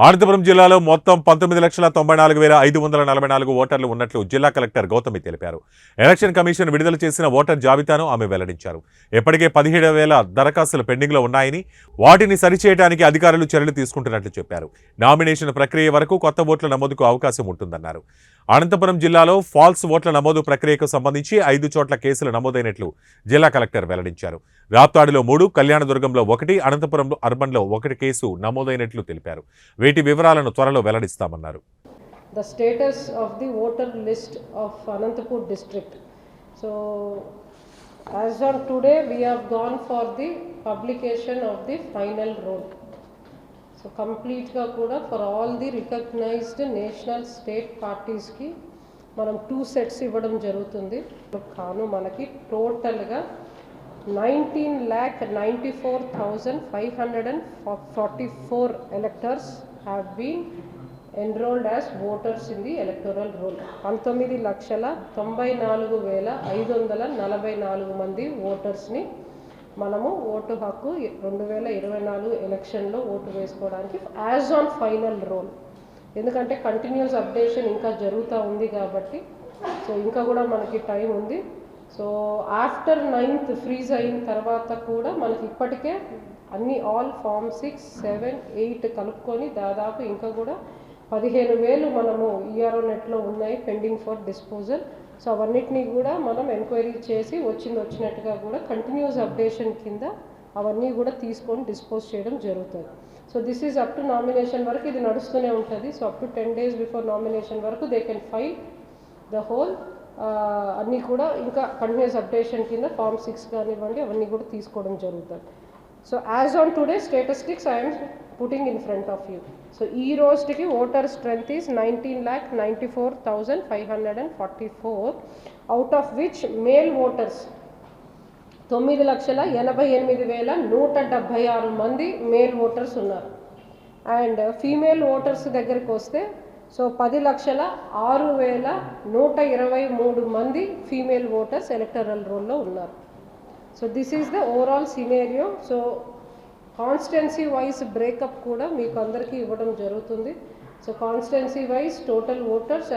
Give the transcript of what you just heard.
అనంతపురం జిల్లాలో మొత్తం 19,94,544 ఓటర్లు ఉన్నట్లు జిల్లా కలెక్టర్ గౌతమి తెలిపారు. ఎలక్షన్ కమిషన్ విడుదల చేసిన ఓటర్ జాబితాను ఆమె వెల్లడించారు. ఇప్పటికే 17,000 దరఖాస్తులు పెండింగ్లో ఉన్నాయని, వాటిని సరిచేయడానికి అధికారులు చర్యలు తీసుకుంటున్నట్లు చెప్పారు. నామినేషన్ ప్రక్రియ వరకు కొత్త ఓట్ల నమోదుకు అవకాశం ఉంటుందన్నారు. అనంతపురం జిల్లాలో ఫాల్స్ ఓట్ల నమోదు ప్రక్రియకు సంబంధించి 5 చోట్ల కేసులు నమోదైనట్లు జిల్లా కలెక్టర్ వెల్లడించారు. రాప్తాడులో 3, కళ్యాణదుర్గంలో 1, అనంతపురం అర్బన్లో 1 కేసు నమోదైనట్లు తెలిపారు. వీటి వివరాలను త్వరలో వెల్లడిస్తామన్నారు. The status of the voter list of Anantapur district. So as on today we have gone for the publication of the final roll. So complete ga kuda for all the recognized national state parties ki manam 2 sets ఇవ్వడం జరుగుతుంది. కాను మనకి total గా 19,94,544 electors have been enrolled as voters in the electoral roll. 19,94,544 మంది ఓటర్స్ని మనము vote హక్కు 2024 ఎలక్షన్లో vote వేసుకోవడానికి యాజ్ ఆన్ ఫైనల్ రోల్. ఎందుకంటే కంటిన్యూస్ అప్డేషన్ ఇంకా జరుగుతూ ఉంది కాబట్టి సో ఇంకా కూడా మనకి టైం ఉంది. సో ఆఫ్టర్ 9th ఫ్రీజ్ అయిన తర్వాత కూడా మనకి ఇప్పటికే అన్ని ఆల్ ఫామ్ 6, 7, 8 కలుపుకొని దాదాపు ఇంకా కూడా 15,000 మనము ఈఆర్ఓ నెట్లో ఉన్నాయి పెండింగ్ ఫర్ డిస్పోజల్. సో అవన్నిటినీ కూడా మనం ఎంక్వైరీ చేసి వచ్చినట్టుగా కూడా కంటిన్యూస్ అప్డేషన్ కింద అవన్నీ కూడా తీసుకొని డిస్పోజ్ చేయడం జరుగుతుంది. So this is up to nomination వరకు ఇది నడుస్తూనే ఉంటుంది. So up to 10 days before nomination వరకు they can file the whole అన్నీ కూడా ఇంకా కంటిన్యూస్ అప్డేషన్ కింద ఫామ్ 6 కానివ్వండి అవన్నీ కూడా తీసుకోవడం జరుగుతుంది. So as on today statistics I'm putting in front of you. So ఈ రోజుకి voter strength is 19,94,544, out of which male voters 9,88,176 మంది మేల్ ఓటర్స్ ఉన్నారు. అండ్ ఫీమేల్ ఓటర్స్ దగ్గరికి వస్తే సో 10,06,123 మంది ఫీమేల్ ఓటర్స్ ఎలక్టరల్ రోల్లో ఉన్నారు. So this is the overall scenario. So constituency wise breakup కూడా మీకు అందరికీ ఇవ్వడం జరుగుతుంది. So constituency wise total voters